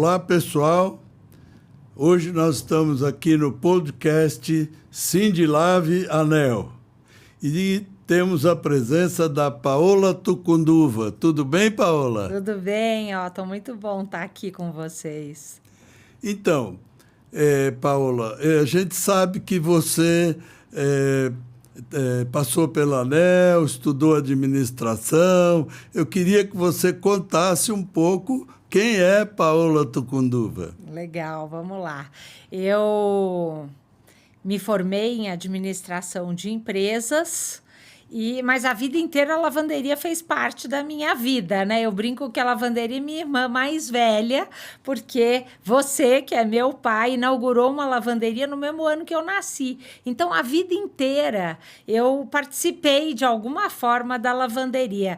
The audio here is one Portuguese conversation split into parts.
Olá, pessoal. Hoje nós estamos aqui no podcast Sindilave Anel e temos a presença da Paola Tucunduva. Tudo bem, Paola? Tudo bem, tô muito bom estar aqui com vocês. Então, Paola, a gente sabe que você passou pela ANEEL, estudou administração. Eu queria que você contasse um pouco quem é Paola Tucunduva. Legal, vamos lá. Eu me formei em administração de empresas. Mas a vida inteira a lavanderia fez parte da minha vida, né? Eu brinco que a lavanderia é minha irmã mais velha, porque você, que é meu pai, inaugurou uma lavanderia no mesmo ano que eu nasci. Então, a vida inteira eu participei de alguma forma da lavanderia.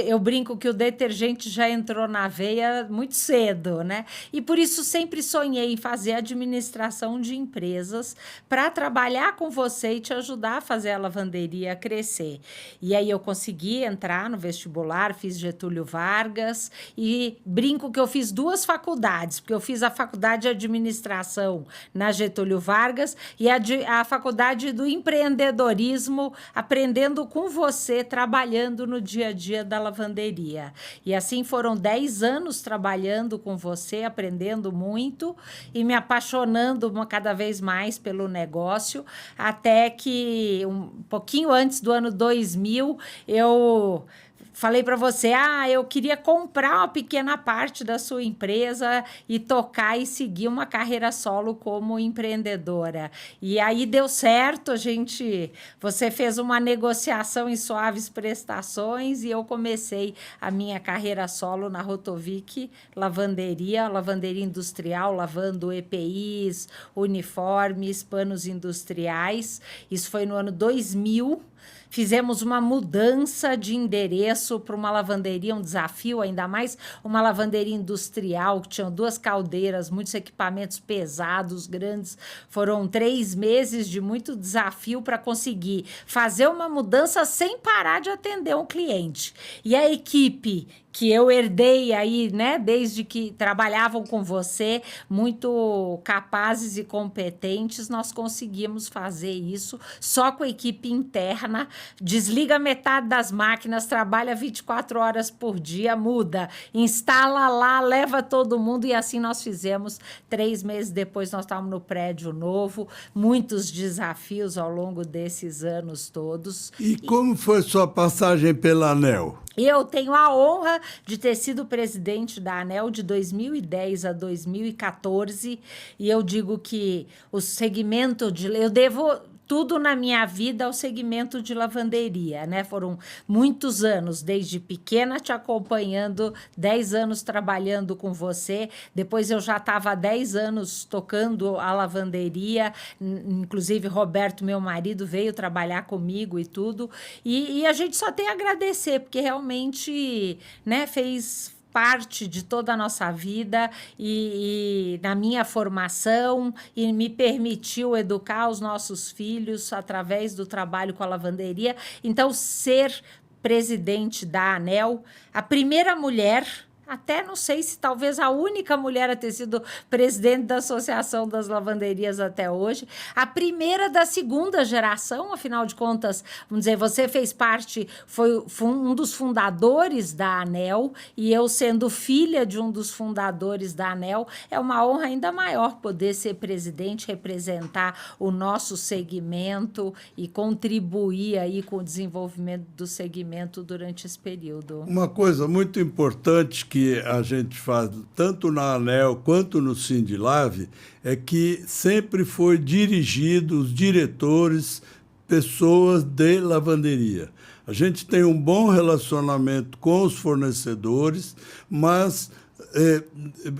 Eu brinco que o detergente já entrou na veia muito cedo, né? E por isso sempre sonhei em fazer administração de empresas para trabalhar com você e te ajudar a fazer a lavanderia crescer. E aí eu consegui entrar no vestibular, fiz Getúlio Vargas e brinco que eu fiz 2 faculdades, porque eu fiz a faculdade de administração na Getúlio Vargas e a faculdade do empreendedorismo, aprendendo com você, trabalhando no dia a dia da lavanderia. E assim foram 10 anos trabalhando com você, aprendendo muito e me apaixonando cada vez mais pelo negócio, até que um pouquinho antes do ano 2000, eu falei para você, eu queria comprar uma pequena parte da sua empresa e tocar e seguir uma carreira solo como empreendedora. E aí deu certo, você fez uma negociação em suaves prestações e eu comecei a minha carreira solo na Rotovic lavanderia industrial, lavando EPIs, uniformes, panos industriais. Isso foi no ano 2000. Fizemos uma mudança de endereço para uma lavanderia, um desafio, ainda mais uma lavanderia industrial, que tinha 2 caldeiras, muitos equipamentos pesados, grandes. Foram 3 meses de muito desafio para conseguir fazer uma mudança sem parar de atender um cliente. E a equipe que eu herdei aí, né, desde que trabalhavam com você, muito capazes e competentes, nós conseguimos fazer isso só com a equipe interna. Desliga metade das máquinas, trabalha 24 horas por dia, muda, instala lá, leva todo mundo e assim nós fizemos. 3 meses depois nós estávamos no prédio novo, muitos desafios ao longo desses anos todos. E como foi sua passagem pela ANEEL? Eu tenho a honra de ter sido presidente da ANEEL de 2010 a 2014 e eu digo que o segmento eu devo tudo na minha vida ao segmento de lavanderia, né? Foram muitos anos, desde pequena te acompanhando, 10 anos trabalhando com você. Depois eu já estava há 10 anos tocando a lavanderia, inclusive Roberto, meu marido, veio trabalhar comigo e tudo. E a gente só tem a agradecer, porque realmente, né, fez parte de toda a nossa vida e na minha formação e me permitiu educar os nossos filhos através do trabalho com a lavanderia. Então, ser presidente da ANEEL, a primeira mulher, até não sei se talvez a única mulher a ter sido presidente da Associação das Lavanderias até hoje, a primeira da 2ª geração, afinal de contas, vamos dizer, você fez parte, foi um dos fundadores da ANEEL, e eu sendo filha de um dos fundadores da ANEEL, é uma honra ainda maior poder ser presidente, representar o nosso segmento e contribuir aí com o desenvolvimento do segmento durante esse período. Uma coisa muito importante que a gente faz tanto na ANEEL quanto no Sindilave é que sempre foi dirigido os diretores, pessoas de lavanderia. A gente tem um bom relacionamento com os fornecedores, mas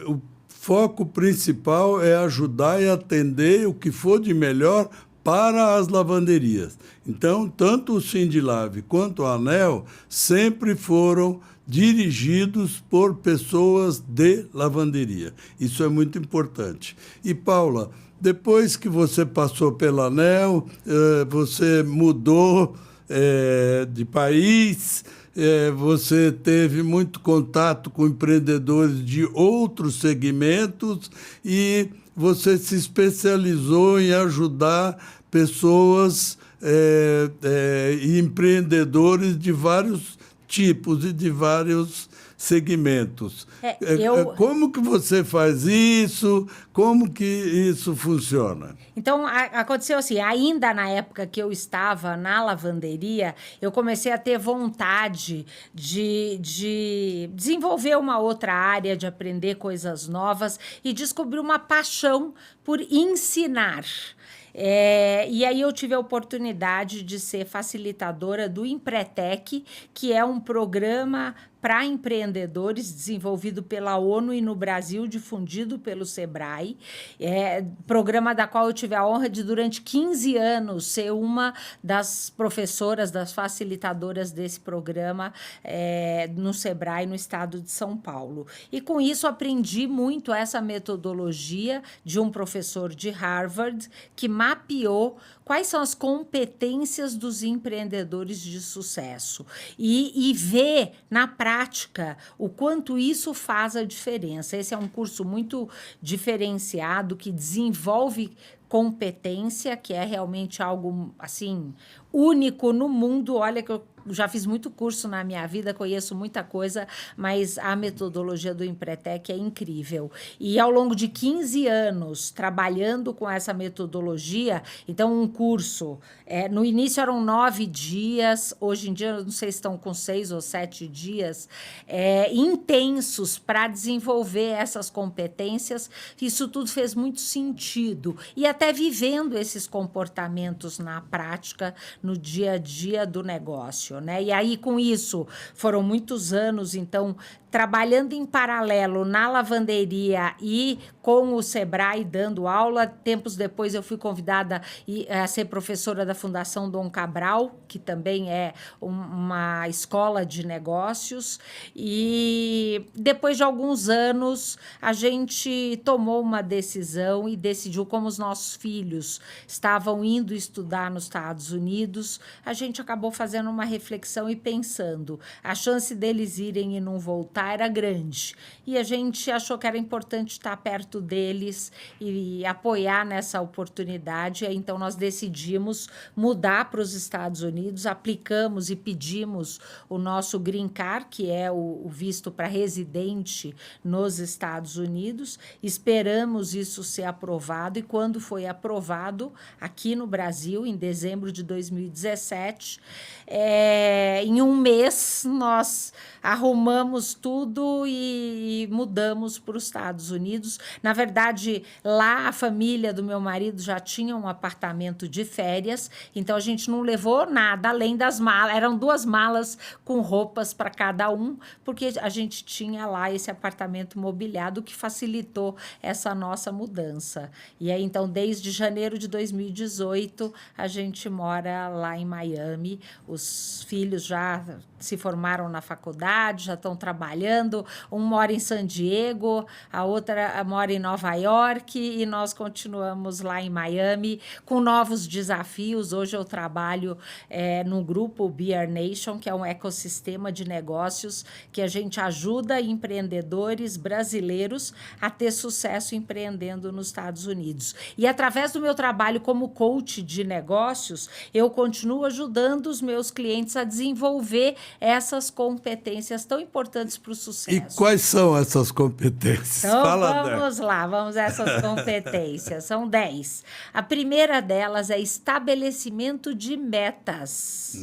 o foco principal é ajudar e atender o que for de melhor para as lavanderias. Então, tanto o Sindilave quanto a ANEEL sempre foram dirigidos por pessoas de lavanderia. Isso é muito importante. E, Paula, depois que você passou pela ANEEL, você mudou de país, você teve muito contato com empreendedores de outros segmentos e você se especializou em ajudar pessoas e empreendedores de vários tipos e de vários segmentos. Como que você faz isso? Como que isso funciona? Então, aconteceu assim, ainda na época que eu estava na lavanderia, eu comecei a ter vontade de desenvolver uma outra área, de aprender coisas novas e descobrir uma paixão por ensinar. E aí eu tive a oportunidade de ser facilitadora do Empretec, que é um programa para empreendedores desenvolvido pela ONU e no Brasil difundido pelo Sebrae, programa da qual eu tive a honra de durante 15 anos ser uma das professoras, das facilitadoras desse programa no Sebrae, no estado de São Paulo. E com isso aprendi muito essa metodologia de um professor de Harvard que mapeou quais são as competências dos empreendedores de sucesso e ver na prática o quanto isso faz a diferença. Esse é um curso muito diferenciado que desenvolve competência, que é realmente algo assim único no mundo. Olha que eu já fiz muito curso na minha vida, conheço muita coisa, mas a metodologia do Empretec é incrível. E ao longo de 15 anos trabalhando com essa metodologia, então um curso, no início eram 9 dias, hoje em dia não sei se estão com 6 ou 7 dias, intensos para desenvolver essas competências. Isso tudo fez muito sentido. E até vivendo esses comportamentos na prática, no dia a dia do negócio. E aí, com isso, foram muitos anos, então, trabalhando em paralelo na lavanderia e com o Sebrae dando aula. Tempos depois eu fui convidada a ser professora da Fundação Dom Cabral, que também é uma escola de negócios. E depois de alguns anos, a gente tomou uma decisão e decidiu, como os nossos filhos estavam indo estudar nos Estados Unidos, a gente acabou fazendo uma reflexão e pensando, a chance deles irem e não voltar era grande. E a gente achou que era importante estar perto deles e apoiar nessa oportunidade. Então, nós decidimos mudar para os Estados Unidos, aplicamos e pedimos o nosso Green Card, que é o visto para residente nos Estados Unidos. Esperamos isso ser aprovado, e quando foi aprovado aqui no Brasil, em dezembro de 2017, em um mês nós arrumamos tudo e mudamos para os Estados Unidos. Na verdade, lá a família do meu marido já tinha um apartamento de férias, então a gente não levou nada além das malas. Eram 2 malas com roupas para cada um, porque a gente tinha lá esse apartamento mobiliado, que facilitou essa nossa mudança. E aí, então, desde janeiro de 2018, a gente mora lá em Miami. Os filhos já se formaram na faculdade, já estão trabalhando. Um mora em San Diego, a outra mora em Nova York, e nós continuamos lá em Miami com novos desafios. Hoje eu trabalho no grupo BR Nation, que é um ecossistema de negócios que a gente ajuda empreendedores brasileiros a ter sucesso empreendendo nos Estados Unidos. E através do meu trabalho como coach de negócios, eu continuo ajudando os meus clientes a desenvolver essas competências tão importantes para o sucesso. E quais são essas competências? Então, vamos lá, vamos a essas competências. São 10. A primeira delas é estabelecimento de metas.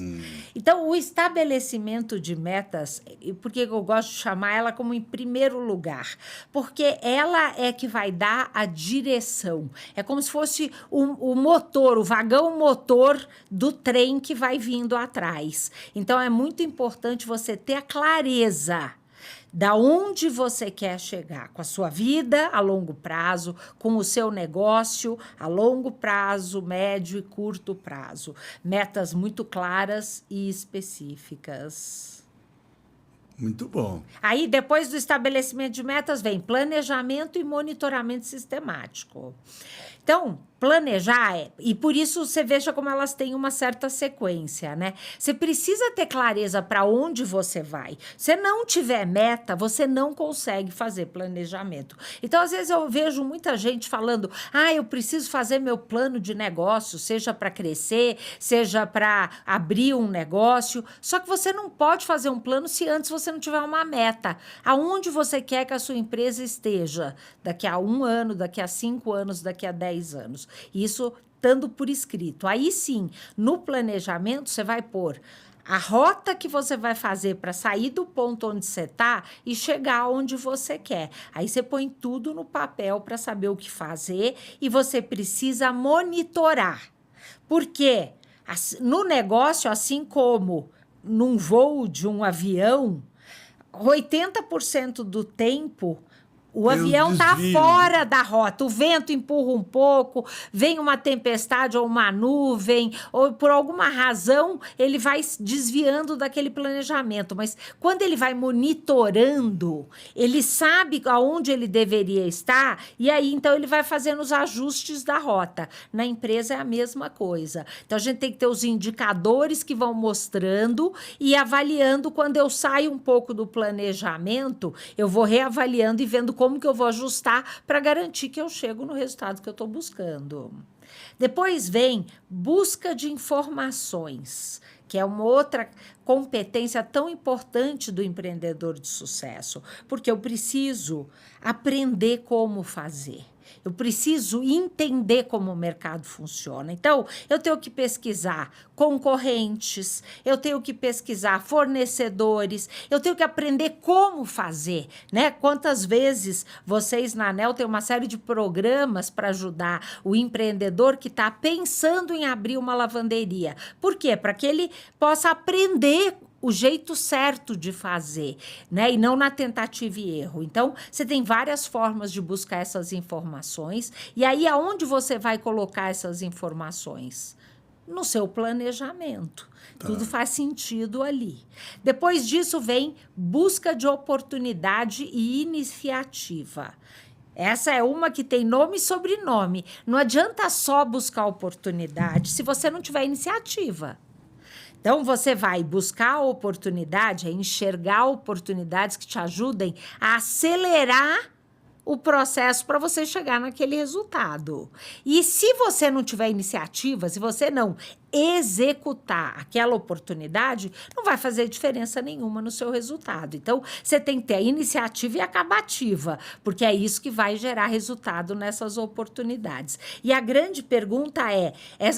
Então, o estabelecimento de metas, por que eu gosto de chamar ela como em primeiro lugar? Porque ela é que vai dar a direção. É como se fosse o motor, o vagão motor do trem que vai vindo atrás. Então, é muito importante você ter a clareza da onde você quer chegar com a sua vida a longo prazo, com o seu negócio a longo prazo, médio e curto prazo. Metas muito claras e específicas. Muito bom. Aí, depois do estabelecimento de metas, vem planejamento e monitoramento sistemático. Então, planejar, e por isso você veja como elas têm uma certa sequência, né? Você precisa ter clareza para onde você vai. Se não tiver meta, você não consegue fazer planejamento. Então, às vezes, eu vejo muita gente falando, eu preciso fazer meu plano de negócio, seja para crescer, seja para abrir um negócio. Só que você não pode fazer um plano se antes você não tiver uma meta. Aonde você quer que a sua empresa esteja daqui a 1 ano, daqui a 5 anos, daqui a 10 anos. Isso estando por escrito. Aí sim, no planejamento, você vai pôr a rota que você vai fazer para sair do ponto onde você está e chegar onde você quer. Aí você põe tudo no papel para saber o que fazer e você precisa monitorar. Por quê? No negócio, assim como num voo de um avião, 80% do tempo o avião está fora da rota, o vento empurra um pouco, vem uma tempestade ou uma nuvem, ou por alguma razão ele vai desviando daquele planejamento. Mas quando ele vai monitorando, ele sabe aonde ele deveria estar e aí então ele vai fazendo os ajustes da rota. Na empresa é a mesma coisa. Então a gente tem que ter os indicadores que vão mostrando e avaliando. Quando eu saio um pouco do planejamento, eu vou reavaliando e vendo como que eu vou ajustar para garantir que eu chego no resultado que eu estou buscando. Depois vem busca de informações, que é uma outra competência tão importante do empreendedor de sucesso, porque eu preciso aprender como fazer. Eu preciso entender como o mercado funciona. Então, eu tenho que pesquisar concorrentes, eu tenho que pesquisar fornecedores, eu tenho que aprender como fazer, né? Quantas vezes vocês na ANEEL têm uma série de programas para ajudar o empreendedor que está pensando em abrir uma lavanderia. Por quê? Para que ele possa aprender o jeito certo de fazer, né? E não na tentativa e erro. Então, você tem várias formas de buscar essas informações. E aí, aonde você vai colocar essas informações? No seu planejamento. Tudo faz sentido ali. Depois disso, vem busca de oportunidade e iniciativa. Essa é uma que tem nome e sobrenome. Não adianta só buscar oportunidade se você não tiver iniciativa. Então, você vai buscar a oportunidade, enxergar oportunidades que te ajudem a acelerar o processo para você chegar naquele resultado. E se você não tiver iniciativa, se você não executar aquela oportunidade, não vai fazer diferença nenhuma no seu resultado. Então, você tem que ter a iniciativa e a acabativa, porque é isso que vai gerar resultado nessas oportunidades. E a grande pergunta é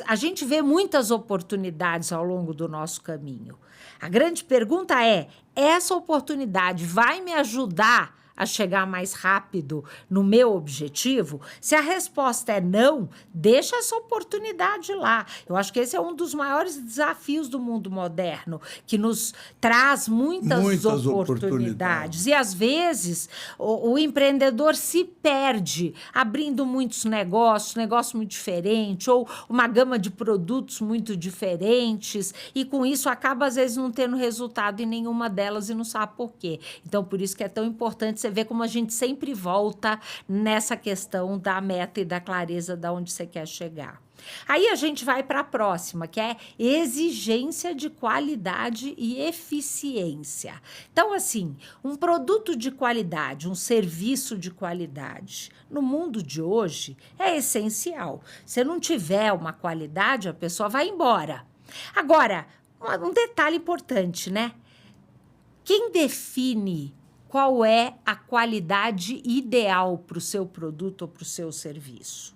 a gente vê muitas oportunidades ao longo do nosso caminho. A grande pergunta é, essa oportunidade vai me ajudar a chegar mais rápido no meu objetivo? Se a resposta é não, deixa essa oportunidade lá. Eu acho que esse é um dos maiores desafios do mundo moderno, que nos traz muitas oportunidades. E, às vezes, o empreendedor se perde abrindo muitos negócio muito diferente, ou uma gama de produtos muito diferentes, e com isso acaba, às vezes, não tendo resultado em nenhuma delas e não sabe por quê. Então, por isso que é tão importante você vê como a gente sempre volta nessa questão da meta e da clareza de onde você quer chegar. Aí a gente vai para a próxima, que é exigência de qualidade e eficiência. Então, assim, um produto de qualidade, um serviço de qualidade, no mundo de hoje é essencial. Se não tiver uma qualidade, a pessoa vai embora. Agora, um detalhe importante, né? Quem define qual é a qualidade ideal para o seu produto ou para o seu serviço?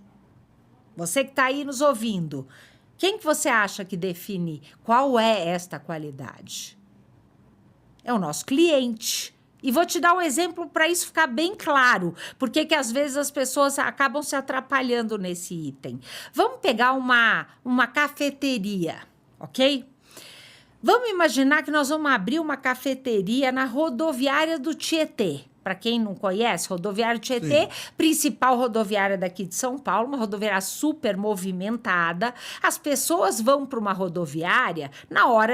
Você que está aí nos ouvindo, quem que você acha que define qual é esta qualidade? É o nosso cliente. E vou te dar um exemplo para isso ficar bem claro, porque que às vezes as pessoas acabam se atrapalhando nesse item. Vamos pegar uma cafeteria, ok? Vamos imaginar que nós vamos abrir uma cafeteria na rodoviária do Tietê. Para quem não conhece, rodoviária Tietê, principal rodoviária daqui de São Paulo, uma rodoviária super movimentada. As pessoas vão para uma rodoviária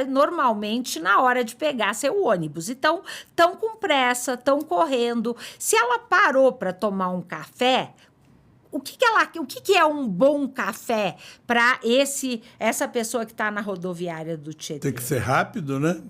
normalmente na hora de pegar seu ônibus. Então, estão com pressa, estão correndo. Se ela parou para tomar um café, o que que é um bom café para essa pessoa que está na rodoviária do Tietê? Tem que ser rápido, né?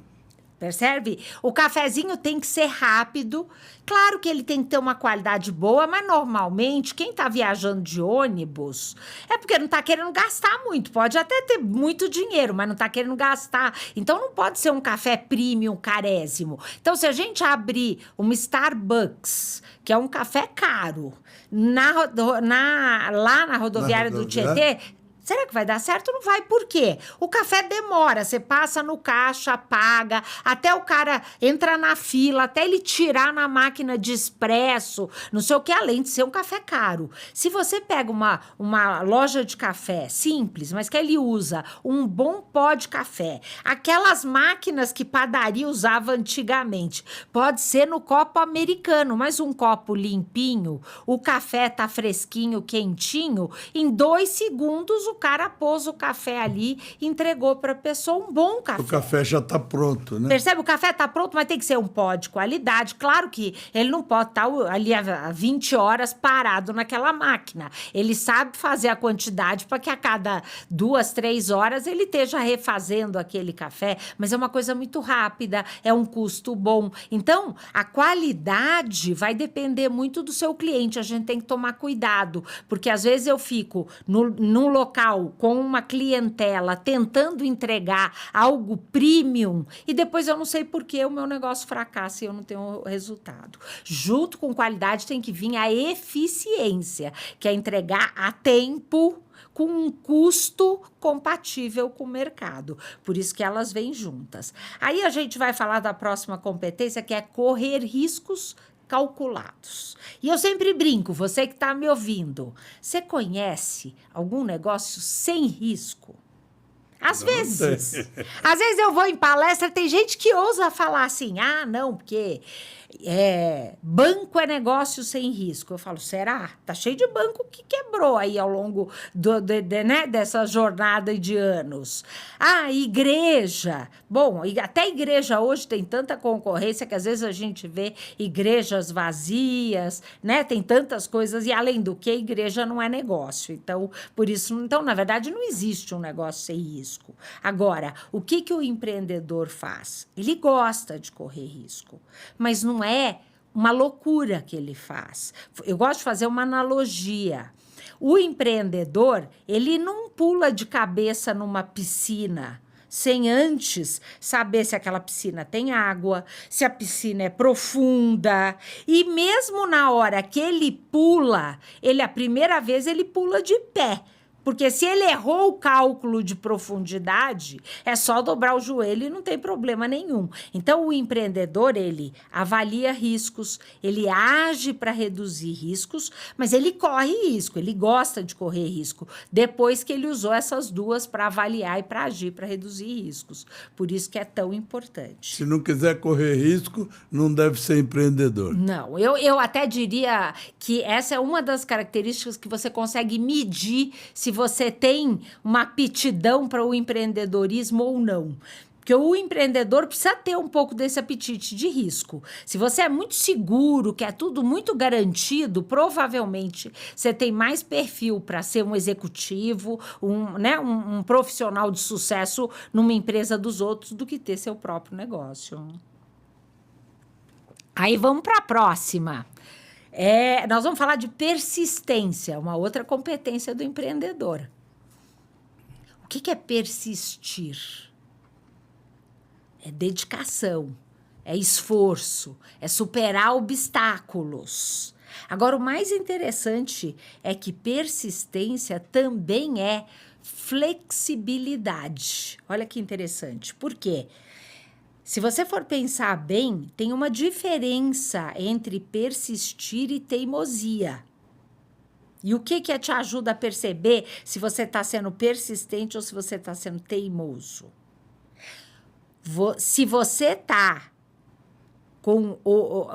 Percebe? O cafezinho tem que ser rápido. Claro que ele tem que ter uma qualidade boa, mas normalmente quem está viajando de ônibus é porque não está querendo gastar muito. Pode até ter muito dinheiro, mas não está querendo gastar. Então não pode ser um café premium, carésimo. Então, se a gente abrir uma Starbucks, que é um café caro, lá na rodoviária do Tietê, será que vai dar certo? Não vai. Por quê? O café demora. Você passa no caixa, paga, até o cara entra na fila, até ele tirar na máquina de expresso, não sei o que, além de ser um café caro. Se você pega uma loja de café simples, mas que ele usa um bom pó de café, aquelas máquinas que padaria usava antigamente, pode ser no copo americano, mas um copo limpinho, o café tá fresquinho, quentinho, em 2 segundos o cara pôs o café ali e entregou para a pessoa um bom café. O café já está pronto, né? Percebe? O café está pronto, mas tem que ser um pó de qualidade. Claro que ele não pode estar ali há 20 horas parado naquela máquina. Ele sabe fazer a quantidade para que a cada 2, 3 horas ele esteja refazendo aquele café, mas é uma coisa muito rápida, é um custo bom. Então, a qualidade vai depender muito do seu cliente. A gente tem que tomar cuidado, porque às vezes eu fico num local com uma clientela tentando entregar algo premium e depois eu não sei por que o meu negócio fracassa e eu não tenho resultado. Junto com qualidade tem que vir a eficiência, que é entregar a tempo com um custo compatível com o mercado. Por isso que elas vêm juntas. Aí a gente vai falar da próxima competência, que é correr riscos calculados. E eu sempre brinco, você que está me ouvindo, você conhece algum negócio sem risco? Às vezes eu vou em palestra, tem gente que ousa falar assim, não, porque banco é negócio sem risco. Eu falo, será? Tá cheio de banco que quebrou aí ao longo dessa jornada de anos. Igreja. Bom, até igreja hoje tem tanta concorrência que às vezes a gente vê igrejas vazias, né? Tem tantas coisas e além do que, igreja não é negócio. Então, por isso, na verdade, não existe um negócio sem risco. Agora, o que o empreendedor faz? Ele gosta de correr risco, mas não é uma loucura que ele faz. Eu gosto de fazer uma analogia. O empreendedor, ele não pula de cabeça numa piscina sem antes saber se aquela piscina tem água, se a piscina é profunda. E mesmo na hora que ele pula, a primeira vez ele pula de pé. Porque se ele errou o cálculo de profundidade, é só dobrar o joelho e não tem problema nenhum. Então, o empreendedor, ele avalia riscos, ele age para reduzir riscos, mas ele corre risco, ele gosta de correr risco, depois que ele usou essas duas para avaliar e para agir para reduzir riscos. Por isso que é tão importante. Se não quiser correr risco, não deve ser empreendedor. Não, eu até diria que essa é uma das características que você consegue medir se você tem uma aptidão para o empreendedorismo ou não. Porque o empreendedor precisa ter um pouco desse apetite de risco. Se você é muito seguro, que é tudo muito garantido, provavelmente você tem mais perfil para ser um executivo, um profissional de sucesso numa empresa dos outros do que ter seu próprio negócio. Aí vamos para a próxima. Nós vamos falar de persistência, uma outra competência do empreendedor. O que é persistir? É dedicação, é esforço, é superar obstáculos. Agora, o mais interessante é que persistência também é flexibilidade. Olha que interessante. Por quê? Se você for pensar bem, tem uma diferença entre persistir e teimosia. E o que te ajuda a perceber se você está sendo persistente ou se você está sendo teimoso? Se você está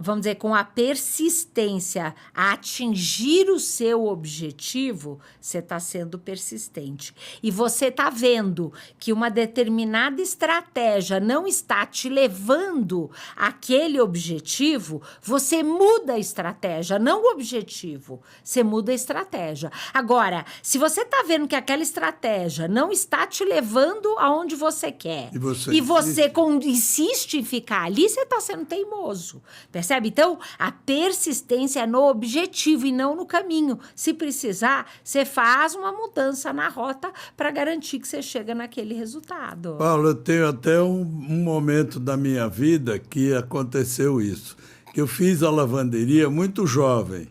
vamos dizer, com a persistência a atingir o seu objetivo, você está sendo persistente. E você está vendo que uma determinada estratégia não está te levando àquele objetivo, você muda a estratégia, não o objetivo. Você muda a estratégia. Agora, se você está vendo que aquela estratégia não está te levando aonde você quer, e você insiste em ficar ali, você está sendo teimoso. Percebe? Então, a persistência é no objetivo e não no caminho. Se precisar, você faz uma mudança na rota para garantir que você chega naquele resultado. Paulo, eu tenho até um momento da minha vida que aconteceu isso. Que eu fiz a lavanderia muito jovem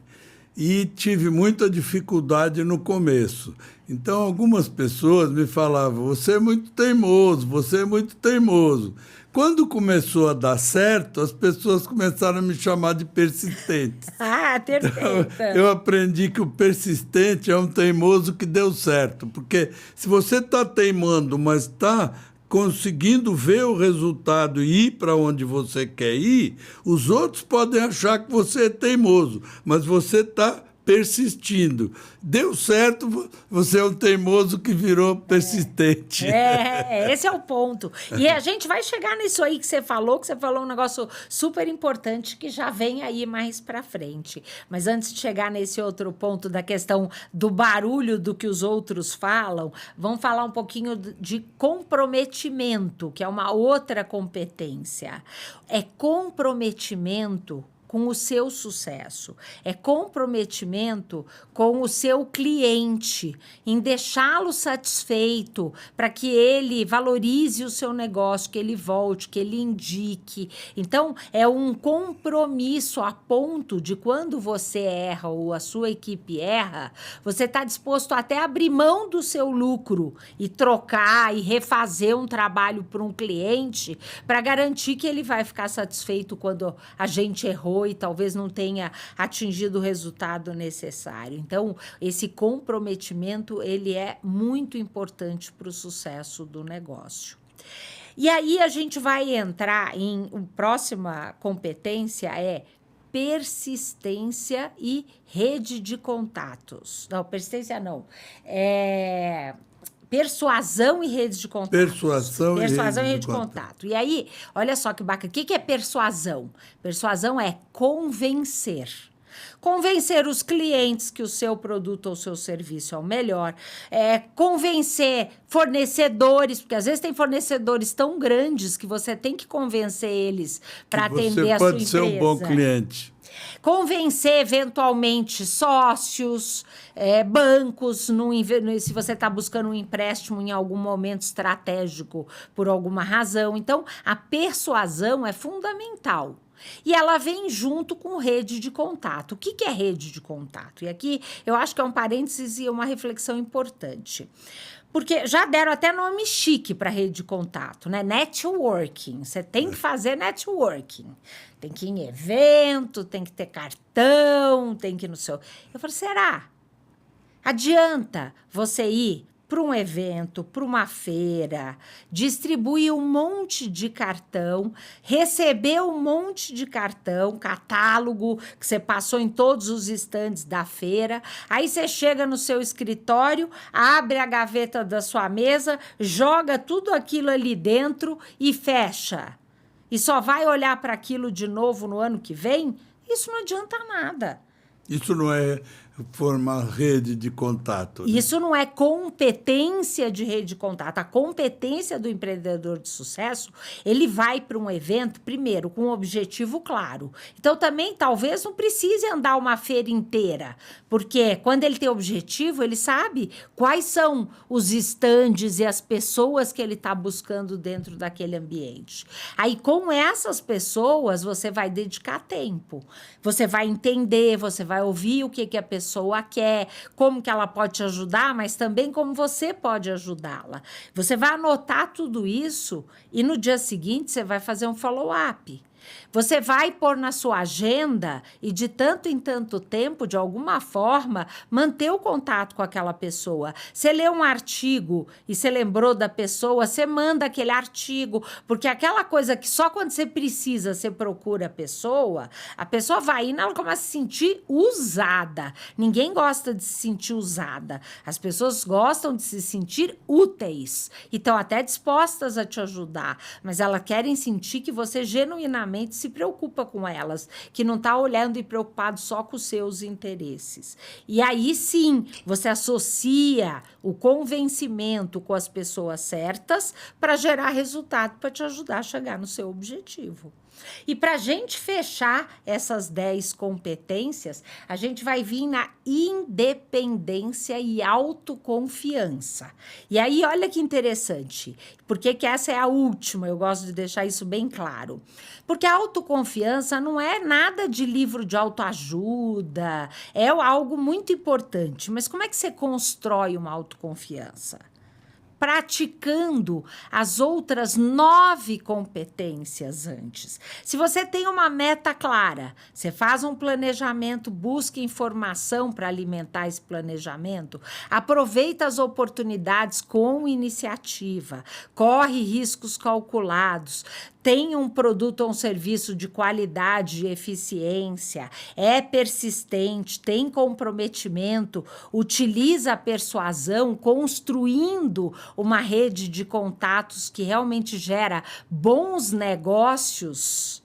e tive muita dificuldade no começo. Então, algumas pessoas me falavam, você é muito teimoso, você é muito teimoso. Quando começou a dar certo, as pessoas começaram a me chamar de persistente. Perfeito. Então, eu aprendi que o persistente é um teimoso que deu certo. Porque se você está teimando, mas está conseguindo ver o resultado e ir para onde você quer ir, os outros podem achar que você é teimoso, mas você está persistindo. Deu certo, você é um teimoso que virou persistente. Esse é o ponto. E a gente vai chegar nisso aí que você falou um negócio super importante que já vem aí mais para frente. Mas antes de chegar nesse outro ponto da questão do barulho do que os outros falam, vamos falar um pouquinho de comprometimento, que é uma outra competência. É comprometimento com o seu sucesso, é comprometimento com o seu cliente, em deixá-lo satisfeito, para que ele valorize o seu negócio, que ele volte, que ele indique. Então, é um compromisso a ponto de quando você erra ou a sua equipe erra, você está disposto até a abrir mão do seu lucro e trocar e refazer um trabalho para um cliente para garantir que ele vai ficar satisfeito quando a gente errou e talvez não tenha atingido o resultado necessário. Então, esse comprometimento, ele é muito importante para o sucesso do negócio. E aí, a gente vai entrar em próxima competência, é persistência e rede de contatos. Não, persistência não. Persuasão e redes de contato. Persuasão e rede de contato. E aí, olha só que bacana. O que é persuasão? Persuasão é convencer. Convencer os clientes que o seu produto ou seu serviço é o melhor. Convencer fornecedores, porque às vezes tem fornecedores tão grandes que você tem que convencer eles para atender a sua empresa. Você pode ser um bom cliente. Convencer, eventualmente, sócios, bancos, se você está buscando um empréstimo em algum momento estratégico por alguma razão. Então, a persuasão é fundamental. E ela vem junto com rede de contato. O que é rede de contato? E aqui eu acho que é um parênteses e uma reflexão importante. Porque já deram até nome chique para rede de contato, né? Networking. Você tem que fazer networking. Tem que ir em evento, tem que ter cartão, tem que ir no seu... Eu falei, será? Adianta você ir para um evento, para uma feira, distribuir um monte de cartão, receber um monte de cartão, catálogo que você passou em todos os estandes da feira, aí você chega no seu escritório, abre a gaveta da sua mesa, joga tudo aquilo ali dentro e fecha. E só vai olhar para aquilo de novo no ano que vem? Isso não adianta nada. Isso não é formar rede de contato. Né? Isso não é competência de rede de contato. A competência do empreendedor de sucesso, ele vai para um evento, primeiro, com um objetivo claro. Então, também, talvez, não precise andar uma feira inteira, porque quando ele tem objetivo, ele sabe quais são os estandes e as pessoas que ele está buscando dentro daquele ambiente. Aí, com essas pessoas, você vai dedicar tempo. Você vai entender, você vai ouvir o que a pessoa quer, como que ela pode te ajudar, mas também como você pode ajudá-la. Você vai anotar tudo isso e no dia seguinte você vai fazer um follow-up. Você vai pôr na sua agenda e de tanto em tanto tempo, de alguma forma, manter o contato com aquela pessoa. Você lê um artigo e você lembrou da pessoa, você manda aquele artigo, porque aquela coisa que só quando você precisa, você procura a pessoa vai indo, ela começa a se sentir usada. Ninguém gosta de se sentir usada. As pessoas gostam de se sentir úteis e estão até dispostas a te ajudar, mas elas querem sentir que você genuinamente se preocupa com elas, que não está olhando e preocupado só com os seus interesses. E aí sim, você associa o convencimento com as pessoas certas para gerar resultado, para te ajudar a chegar no seu objetivo. E para a gente fechar essas 10 competências, a gente vai vir na independência e autoconfiança. E aí, olha que interessante, porque que essa é a última, eu gosto de deixar isso bem claro. Porque a autoconfiança não é nada de livro de autoajuda, é algo muito importante. Mas como é que você constrói uma autoconfiança? Praticando as outras 9 competências antes. Se você tem uma meta clara, você faz um planejamento, busca informação para alimentar esse planejamento, aproveita as oportunidades com iniciativa, corre riscos calculados, tem um produto ou um serviço de qualidade e eficiência, é persistente, tem comprometimento, utiliza a persuasão, construindo uma rede de contatos que realmente gera bons negócios,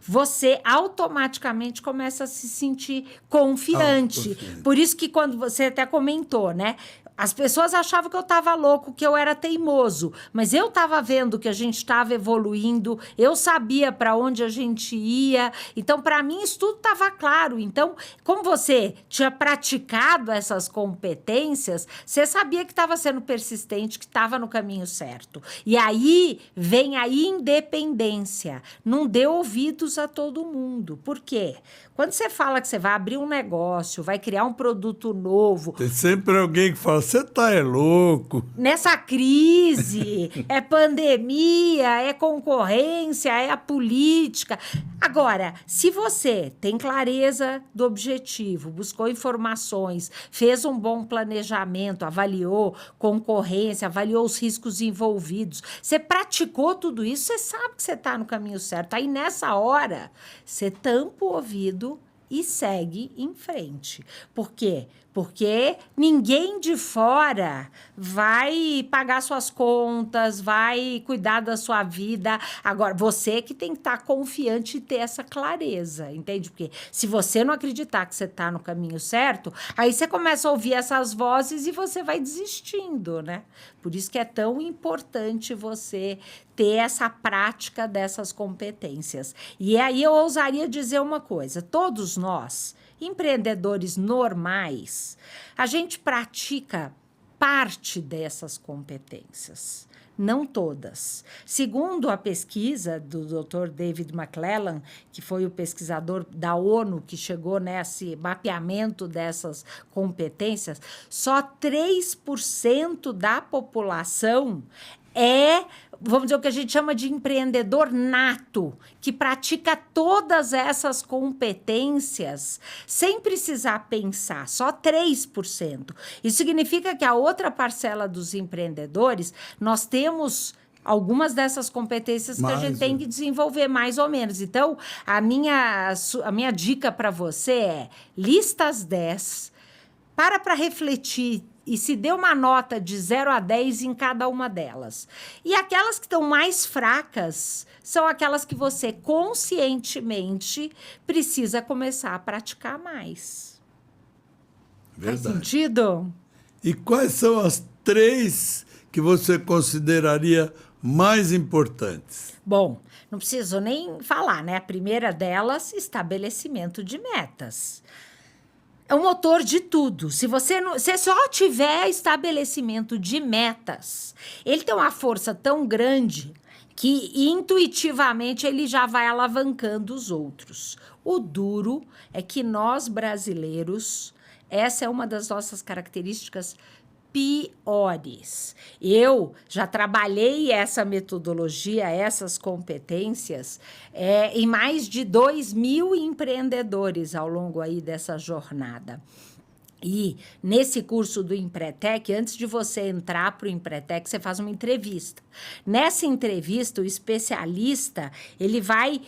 você automaticamente começa a se sentir confiante. Por isso que quando você até comentou, né? As pessoas achavam que eu estava louco, que eu era teimoso, mas eu estava vendo que a gente estava evoluindo, eu sabia para onde a gente ia, então, para mim, isso tudo estava claro. Então, como você tinha praticado essas competências, você sabia que estava sendo persistente, que estava no caminho certo. E aí vem a independência. Não dê ouvidos a todo mundo. Por quê? Quando você fala que você vai abrir um negócio, vai criar um produto novo... Tem sempre alguém que fala, você tá louco. Nessa crise, é pandemia, é concorrência, é a política. Agora, se você tem clareza do objetivo, buscou informações, fez um bom planejamento, avaliou concorrência, avaliou os riscos envolvidos, você praticou tudo isso, você sabe que você está no caminho certo. Aí, nessa hora, você tampa o ouvido e segue em frente. Por quê? Porque ninguém de fora vai pagar suas contas, vai cuidar da sua vida. Agora, você que tem que estar confiante e ter essa clareza, entende? Porque se você não acreditar que você está no caminho certo, aí você começa a ouvir essas vozes e você vai desistindo, né? Por isso que é tão importante você ter essa prática dessas competências. E aí eu ousaria dizer uma coisa, todos nós, empreendedores normais, a gente pratica parte dessas competências, não todas. Segundo a pesquisa do Dr. David McClellan, que foi o pesquisador da ONU que chegou nesse mapeamento dessas competências, só 3% da população vamos dizer, o que a gente chama de empreendedor nato, que pratica todas essas competências sem precisar pensar, só 3%. Isso significa que a outra parcela dos empreendedores, nós temos algumas dessas competências que a gente tem que desenvolver mais ou menos. Então, a minha dica para você é, lista as 10, para refletir e se dê uma nota de 0 a 10 em cada uma delas. E aquelas que estão mais fracas são aquelas que você conscientemente precisa começar a praticar mais. Verdade. Faz sentido? E quais são as 3 que você consideraria mais importantes? Bom, não preciso nem falar, né? A primeira delas, estabelecimento de metas. É o motor de tudo. Se você só tiver estabelecimento de metas, ele tem uma força tão grande que intuitivamente ele já vai alavancando os outros. O duro é que nós brasileiros, essa é uma das nossas características piores. Eu já trabalhei essa metodologia, essas competências, em mais de 2.000 empreendedores ao longo aí dessa jornada. E nesse curso do Empretec, antes de você entrar para o Empretec, você faz uma entrevista. Nessa entrevista, o especialista, ele vai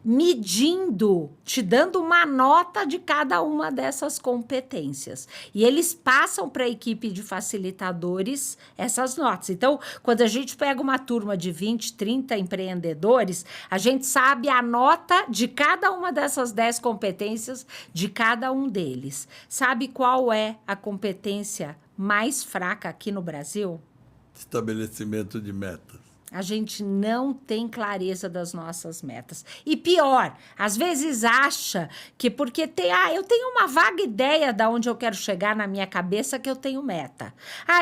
medindo, te dando uma nota de cada uma dessas competências. E eles passam para a equipe de facilitadores essas notas. Então, quando a gente pega uma turma de 20, 30 empreendedores, a gente sabe a nota de cada uma dessas 10 competências de cada um deles. Sabe qual é a competência mais fraca aqui no Brasil? Estabelecimento de metas. A gente não tem clareza das nossas metas. E pior, às vezes acha que porque eu tenho uma vaga ideia de onde eu quero chegar na minha cabeça que eu tenho meta.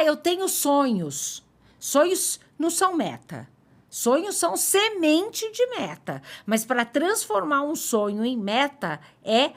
Eu tenho sonhos. Sonhos não são meta. Sonhos são semente de meta. Mas para transformar um sonho em meta é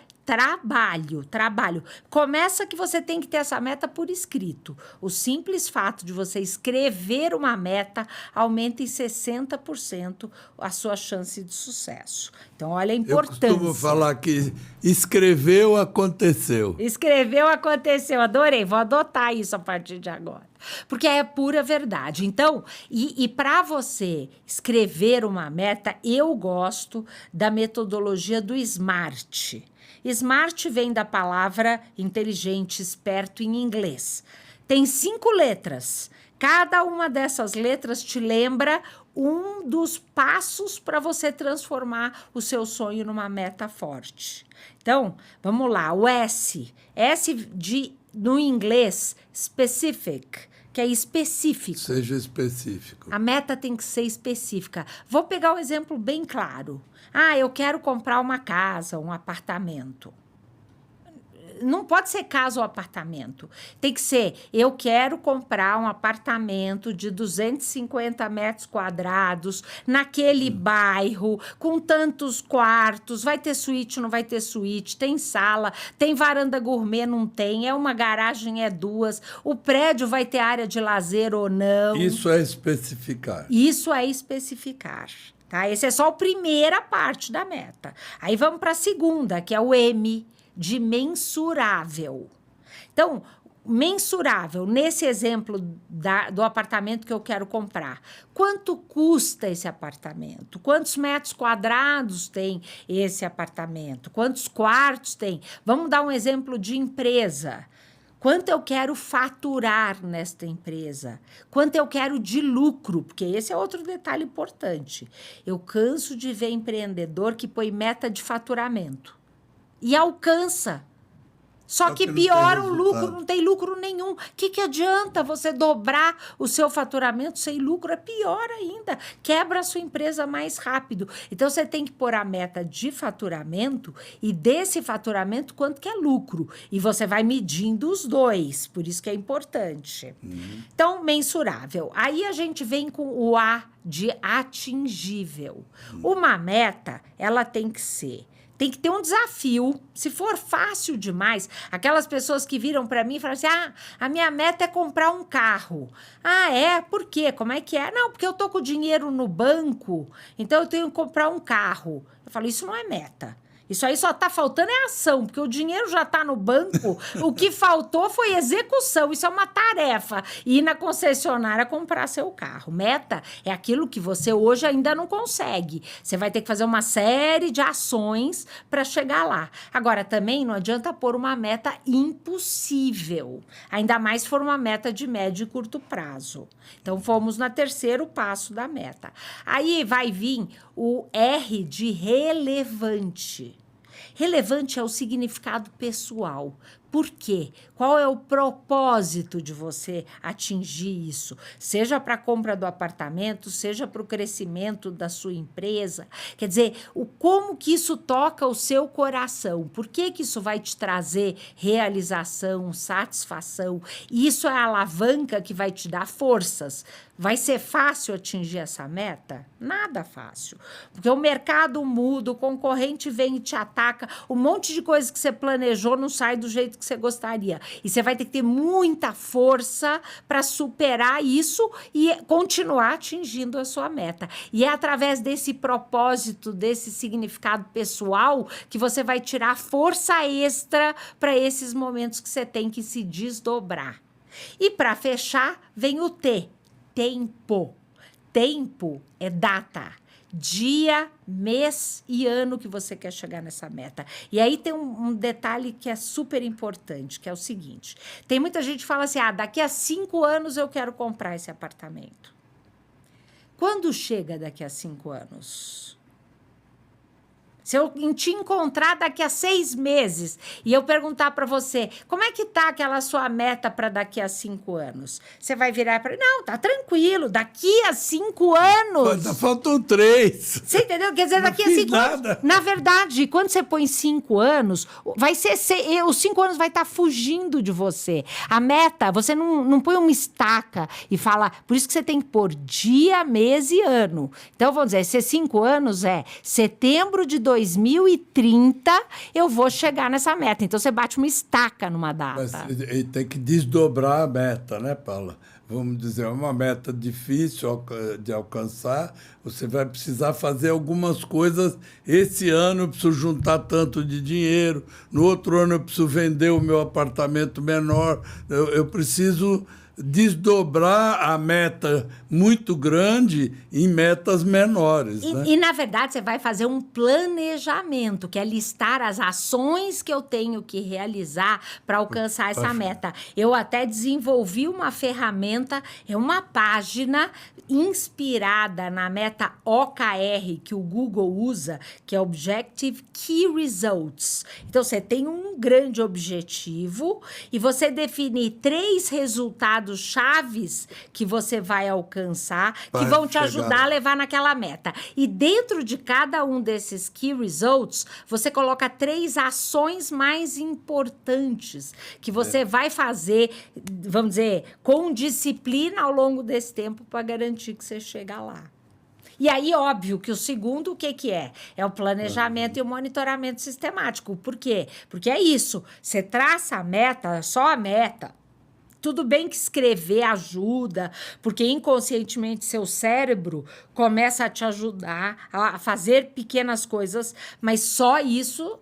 trabalho. Começa que você tem que ter essa meta por escrito. O simples fato de você escrever uma meta aumenta em 60% a sua chance de sucesso. Então, olha a importância. Eu costumo falar que escreveu, aconteceu. Escreveu, aconteceu. Adorei. Vou adotar isso a partir de agora. Porque é pura verdade. Então, e para você escrever uma meta, eu gosto da metodologia do SMART. SMART vem da palavra inteligente, esperto em inglês. Tem 5 letras. Cada uma dessas letras te lembra um dos passos para você transformar o seu sonho numa meta forte. Então, vamos lá. O S. No inglês, specific, que é específico. Seja específico. A meta tem que ser específica. Vou pegar um exemplo bem claro. Eu quero comprar uma casa, um apartamento. Não pode ser casa ou apartamento. Tem que ser, eu quero comprar um apartamento de 250 metros quadrados, naquele bairro, com tantos quartos, vai ter suíte, não vai ter suíte, tem sala, tem varanda gourmet, não tem, é uma garagem, é 2, o prédio vai ter área de lazer ou não. Isso é especificar. Isso é especificar. Tá? Essa é só a primeira parte da meta. Aí vamos para a segunda, que é o M, de mensurável. Então, mensurável, nesse exemplo do apartamento que eu quero comprar. Quanto custa esse apartamento? Quantos metros quadrados tem esse apartamento? Quantos quartos tem? Vamos dar um exemplo de empresa. Quanto eu quero faturar nesta empresa? Quanto eu quero de lucro? Porque esse é outro detalhe importante. Eu canso de ver empreendedor que põe meta de faturamento e alcança. Só que piora o lucro, não tem lucro nenhum. O que adianta você dobrar o seu faturamento sem lucro? É pior ainda, quebra a sua empresa mais rápido. Então, você tem que pôr a meta de faturamento e desse faturamento quanto que é lucro. E você vai medindo os dois, por isso que é importante. Então, mensurável. Aí a gente vem com o A de atingível. Uma meta, ela tem que ser... Tem que ter um desafio. Se for fácil demais, aquelas pessoas que viram para mim e falaram assim, a minha meta é comprar um carro. É? Por quê? Como é que é? Não, porque eu tô com dinheiro no banco, então eu tenho que comprar um carro. Eu falo, isso não é meta. Isso aí só tá faltando é ação, porque o dinheiro já tá no banco, o que faltou foi execução, isso é uma tarefa, ir na concessionária comprar seu carro. Meta é aquilo que você hoje ainda não consegue, você vai ter que fazer uma série de ações para chegar lá. Agora, também não adianta pôr uma meta impossível, ainda mais se for uma meta de médio e curto prazo. Então, fomos no terceiro passo da meta. Aí vai vir o R de relevante. Relevante é o significado pessoal. Por quê? Qual é o propósito de você atingir isso? Seja para a compra do apartamento, seja para o crescimento da sua empresa. Quer dizer, como que isso toca o seu coração? Por que isso vai te trazer realização, satisfação? Isso é a alavanca que vai te dar forças. Vai ser fácil atingir essa meta? Nada fácil. Porque o mercado muda, o concorrente vem e te ataca, um monte de coisa que você planejou não sai do jeito que você gostaria. E você vai ter que ter muita força para superar isso e continuar atingindo a sua meta. E é através desse propósito, desse significado pessoal, que você vai tirar força extra para esses momentos que você tem que se desdobrar. E para fechar, vem o T, tempo. Tempo é data. Dia, mês e ano que você quer chegar nessa meta. E aí tem um detalhe que é super importante, que é o seguinte. Tem muita gente que fala assim, daqui a 5 anos eu quero comprar esse apartamento. Quando chega daqui a 5 anos? Se eu te encontrar daqui a 6 meses e eu perguntar para você, como é que tá aquela sua meta para daqui a 5 anos? Você vai virar para não, tá tranquilo, daqui a 5 anos. Faltam 3. Você entendeu? Quer dizer, daqui a 5 anos. Na verdade, quando você põe 5 anos, vai ser os 5 anos vai estar fugindo de você. A meta, você não põe uma estaca e fala, por isso que você tem que pôr dia, mês e ano. Então, vamos dizer, se 5 anos é setembro de 2030, eu vou chegar nessa meta. Então, você bate uma estaca numa data. Mas ele tem que desdobrar a meta, né, Paula? Vamos dizer, é uma meta difícil de alcançar, você vai precisar fazer algumas coisas. Esse ano eu preciso juntar tanto de dinheiro, no outro ano eu preciso vender o meu apartamento menor, eu preciso desdobrar a meta muito grande em metas menores. Né? E, na verdade, você vai fazer um planejamento, que é listar as ações que eu tenho que realizar para alcançar essa meta. Eu até desenvolvi uma ferramenta, é uma página inspirada na meta OKR que o Google usa, que é Objective Key Results. Então, você tem um grande objetivo e você define 3 resultados chaves que você vai alcançar, que vão te ajudar a levar naquela meta. E dentro de cada um desses key results, você coloca 3 ações mais importantes que você vai fazer, vamos dizer, com disciplina ao longo desse tempo para garantir que você chega lá. E aí, óbvio, que o segundo, o que é? É o planejamento e o monitoramento sistemático. Por quê? Porque é isso. Você traça a meta, só a meta. Tudo bem que escrever ajuda, porque inconscientemente seu cérebro começa a te ajudar a fazer pequenas coisas, mas só isso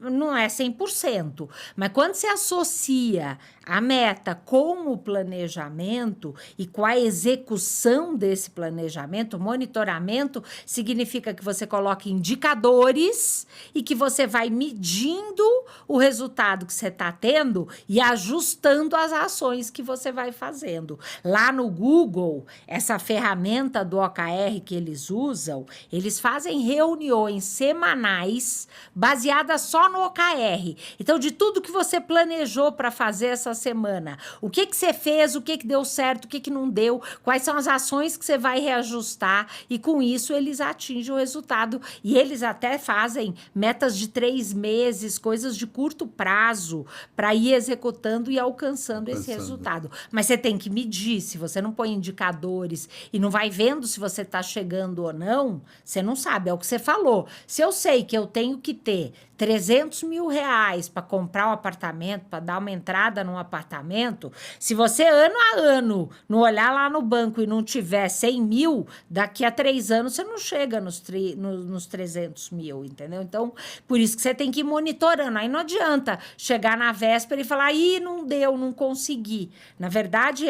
não é 100%. Mas quando você associa a meta com o planejamento e com a execução desse planejamento, o monitoramento significa que você coloca indicadores e que você vai medindo o resultado que você está tendo e ajustando as ações que você vai fazendo. Lá no Google, essa ferramenta do OKR que eles usam, eles fazem reuniões semanais baseadas só no OKR. Então, de tudo que você planejou para fazer essa semana, o que você fez, o que deu certo, o que não deu, quais são as ações que você vai reajustar, e com isso eles atingem o resultado. E eles até fazem metas de 3 meses, coisas de curto prazo, para ir executando e alcançando esse resultado. Mas você tem que medir. Se você não põe indicadores e não vai vendo se você está chegando ou não, você não sabe. É o que você falou. Se eu sei que eu tenho que ter 300 mil reais para comprar um apartamento, para dar uma entrada num apartamento, se você ano a ano não olhar lá no banco e não tiver 100 mil, daqui a 3 anos você não chega nos 300 mil, entendeu? Então, por isso que você tem que ir monitorando. Aí não adianta chegar na véspera e falar, não deu, não consegui. Na verdade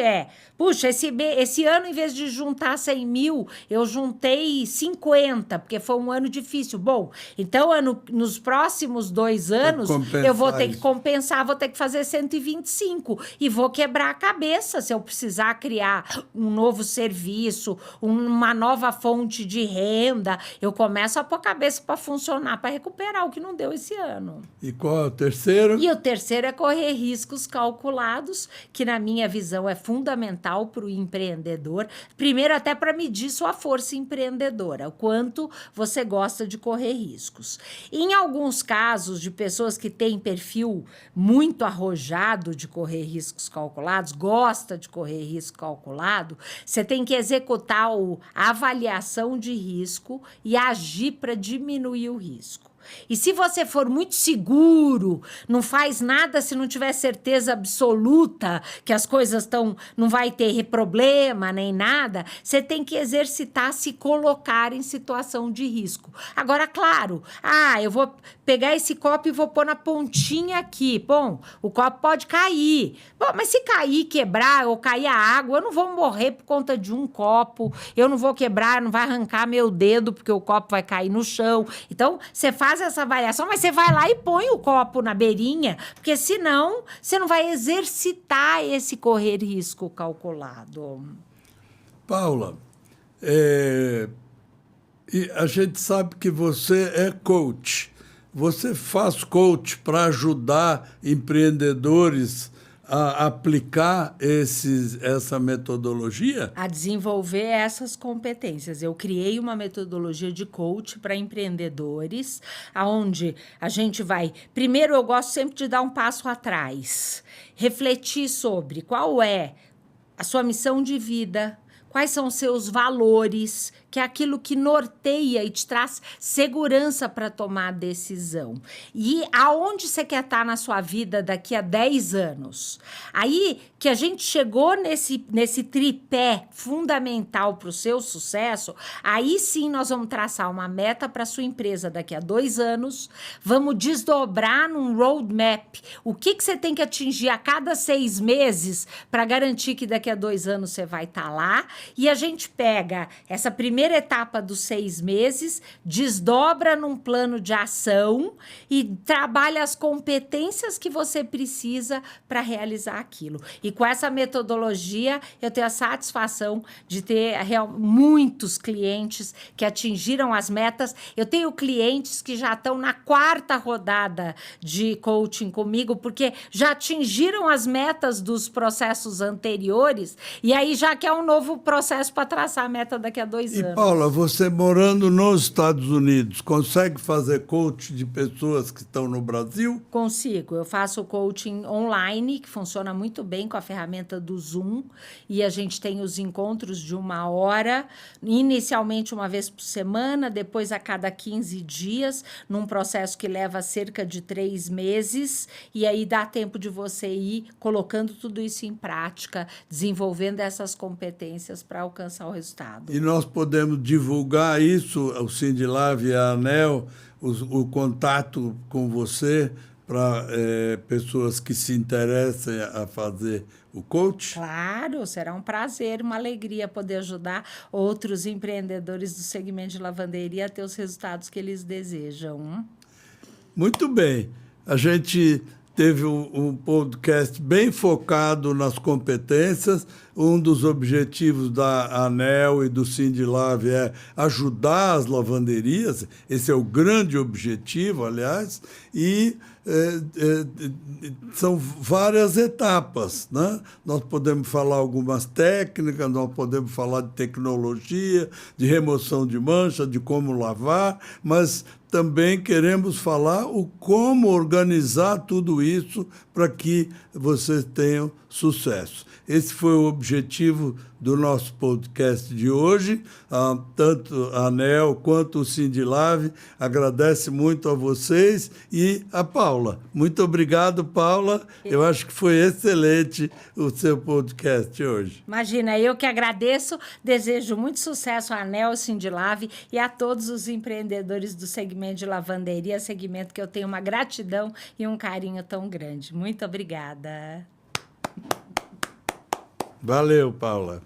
puxa, esse ano, em vez de juntar 100 mil, eu juntei 50, porque foi um ano difícil. Bom, então nos próximos 2 anos, eu vou ter que compensar, vou ter que fazer 125 e vou quebrar a cabeça se eu precisar criar um novo serviço, uma nova fonte de renda. Eu começo a pôr a cabeça para funcionar, para recuperar o que não deu esse ano. E qual é o terceiro? E o terceiro é correr riscos calculados, que na minha visão é fundamental para o empreendedor. Primeiro, até para medir sua força empreendedora, o quanto você gosta de correr riscos. Em alguns casos de pessoas que têm perfil muito arrojado de correr riscos calculados, gosta de correr risco calculado, você tem que executar a avaliação de risco e agir para diminuir o risco. E se você for muito seguro, não faz nada se não tiver certeza absoluta que as coisas não vai ter problema nem nada, você tem que exercitar se colocar em situação de risco. Agora, claro, eu vou pegar esse copo e vou pôr na pontinha aqui. Bom, o copo pode cair. Bom, mas se cair, quebrar ou cair a água, eu não vou morrer por conta de um copo, eu não vou quebrar, não vai arrancar meu dedo porque o copo vai cair no chão. Então, você faz essa avaliação, mas você vai lá e põe o copo na beirinha, porque senão você não vai exercitar esse correr risco calculado. Paula, e a gente sabe que você é coach. Você faz coach para ajudar empreendedores a aplicar essa metodologia? A desenvolver essas competências. Eu criei uma metodologia de coach para empreendedores, onde a gente vai... Primeiro, eu gosto sempre de dar um passo atrás, refletir sobre qual é a sua missão de vida, quais são os seus valores, que é aquilo que norteia e te traz segurança para tomar a decisão. E aonde você quer estar na sua vida daqui a 10 anos? Aí que a gente chegou nesse tripé fundamental para o seu sucesso, aí sim nós vamos traçar uma meta para a sua empresa daqui a 2 anos, vamos desdobrar num roadmap o que você tem que atingir a cada 6 meses para garantir que daqui a 2 anos você vai estar lá, e a gente pega essa primeira etapa dos 6 meses, desdobra num plano de ação e trabalha as competências que você precisa para realizar aquilo. E com essa metodologia, eu tenho a satisfação de ter muitos clientes que atingiram as metas. Eu tenho clientes que já estão na 4ª rodada de coaching comigo, porque já atingiram as metas dos processos anteriores, e aí já quer um novo processo para traçar a meta daqui a 2 anos. E, Paula, você morando nos Estados Unidos, consegue fazer coach de pessoas que estão no Brasil? Consigo. Eu faço coaching online, que funciona muito bem com a ferramenta do Zoom, e a gente tem os encontros de 1 hora, inicialmente uma vez por semana, depois a cada 15 dias, num processo que leva cerca de 3 meses, e aí dá tempo de você ir colocando tudo isso em prática, desenvolvendo essas competências para alcançar o resultado. E nós podemos divulgar isso, o SindLav e a ANEEL, o contato com você para pessoas que se interessem a fazer o coach? Claro, será um prazer, uma alegria poder ajudar outros empreendedores do segmento de lavanderia a ter os resultados que eles desejam. Muito bem. A gente teve um podcast bem focado nas competências. Um dos objetivos da ANEEL e do SindLav é ajudar as lavanderias. Esse é o grande objetivo, aliás, e são várias etapas, né? Nós podemos falar algumas técnicas, nós podemos falar de tecnologia, de remoção de mancha, de como lavar, mas também queremos falar o como organizar tudo isso para que vocês tenham sucesso. Esse foi o objetivo do nosso podcast de hoje. Tanto a ANEEL quanto o SindLav agradece muito a vocês e a Paula. Muito obrigado, Paula. Eu acho que foi excelente o seu podcast hoje. Imagina, eu que agradeço, desejo muito sucesso à ANEEL, ao SindLav e a todos os empreendedores do segmento de lavanderia, segmento que eu tenho uma gratidão e um carinho tão grande. Muito obrigada. Valeu, Paula.